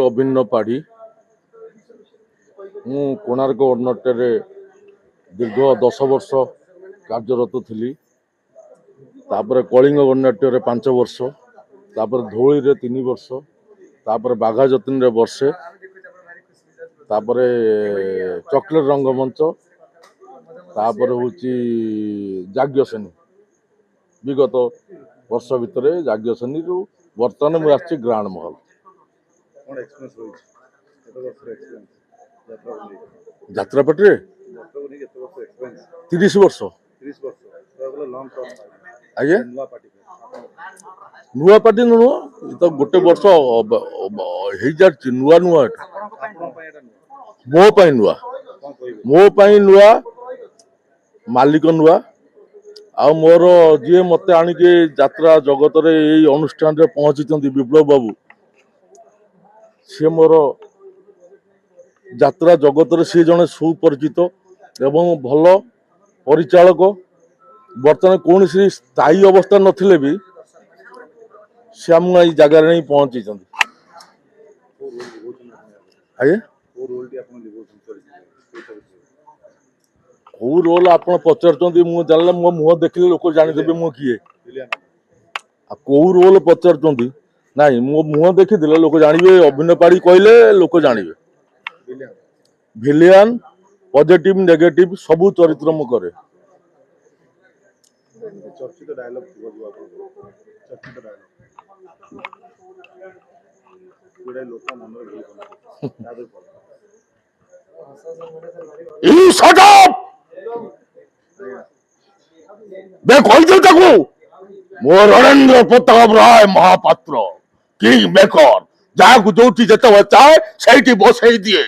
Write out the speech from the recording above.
ଅଭିନ୍ନ ପାଢୀ ମୁଁ କୋଣାର୍କ ଅର୍ଣ୍ଣଟରେ ଦୀର୍ଘ 10 ବର୍ଷ କାର୍ଯ୍ୟରତ ଥିଲି। ତାପରେ କଳିଙ୍ଗ ଗଣନାଟ୍ୟରେ 5 ବର୍ଷ, ତାପରେ ଧଉଳିରେ 3 ବର୍ଷ, ତାପରେ ବାଘା ଯତୀନରେ ବର୍ଷେ, ତାପରେ ଚକଲେଟ ରଙ୍ଗମଞ୍ଚ, ତାପରେ ହଉଛି ଯାଜ୍ଞସେନୀ। ବିଗତ ବର୍ଷ ଭିତରେ ଯାଜ୍ଞସେନୀରୁ ବର୍ତ୍ତମାନ ମୁଁ ଆସିଛି ଗ୍ରାଣ୍ଡ ମହଲ। ଯାତ୍ରାପାଟିରେ 30 ବର୍ଷ। ଆଜ୍ଞା, ନୂଆ ପାର୍ଟି ନୁହଁ, ତ ଗୋଟେ ବର୍ଷ ହେଇଯାଉଛି ନୂଆ ନୂଆ। ମୋ ପାଇଁ ନୂଆ, ମୋ ପାଇଁ ନୂଆ, ମାଲିକ ନୂଆ, ଆଉ ମୋର ଯିଏ ମତେ ଆଣିକି ଯାତ୍ରା ଜଗତରେ ଏଇ ଅନୁଷ୍ଠାନରେ ପହଞ୍ଚିଛନ୍ତି ବିପ୍ଳବ ବାବୁ, ସିଏ ମୋର ଯାତ୍ରା ଜଗତରେ ସିଏ ଜଣେ ସୁପରିଚିତ ଏବଂ ଭଲ ପରିଚାଳକ। ବର୍ତ୍ତମାନ କୌଣସି ସ୍ଥାୟୀ ଅବସ୍ଥା ନଥିଲେ ବି ସେ ଆମକୁ ଏଇ ଜାଗାରେ ନେଇ ପହଞ୍ଚିଛନ୍ତି। ଆଜ୍ଞା, କୋଉ ରୋଲ ଆପଣ ପଚାରୁଛନ୍ତି? ମୁଁ ଜାଣିଲେ ମୋ ମୁହଁ ଦେଖିଲେ ଲୋକ ଜାଣିଦେବେ ମୁଁ କିଏ। ଆଉ କୋଉ ରୋଲ ପଚାରୁଛନ୍ତି? ନାଇଁ, ମୋ ମୁହଁ ଦେଖିଥିଲେ ଲୋକ ଜାଣିବେ। ଅଭିନୟ ପାଢୀ କହିଲେ ଲୋକ ଜାଣିବେ। ଭିଲିଆନ, ପଜିଟିଭ ନେଗେଟିଭ ସବୁ ଚରିତ୍ର ମୁଁ କରେ। ଚର୍ଚ୍ଚିତ ଡାୟଲଗ ଥିବ ଚର୍ଚ୍ଚିତ ଡାୟଲଗ ଯୋଉଟା ଲୋକ ମନରେ ଭୁଲ କହିଛୁ ତାକୁ ମୋ ରଣେନ୍ଦ୍ର ପ୍ରତାପ ରାୟ ମହାପାତ୍ର କିଙ୍ଗ ମେକର, ଯାହାକୁ ଯୋଉଠି ଯେତେବେଳେ ଚାहे ସେଇଠି ବସେଇ ଦିଏ।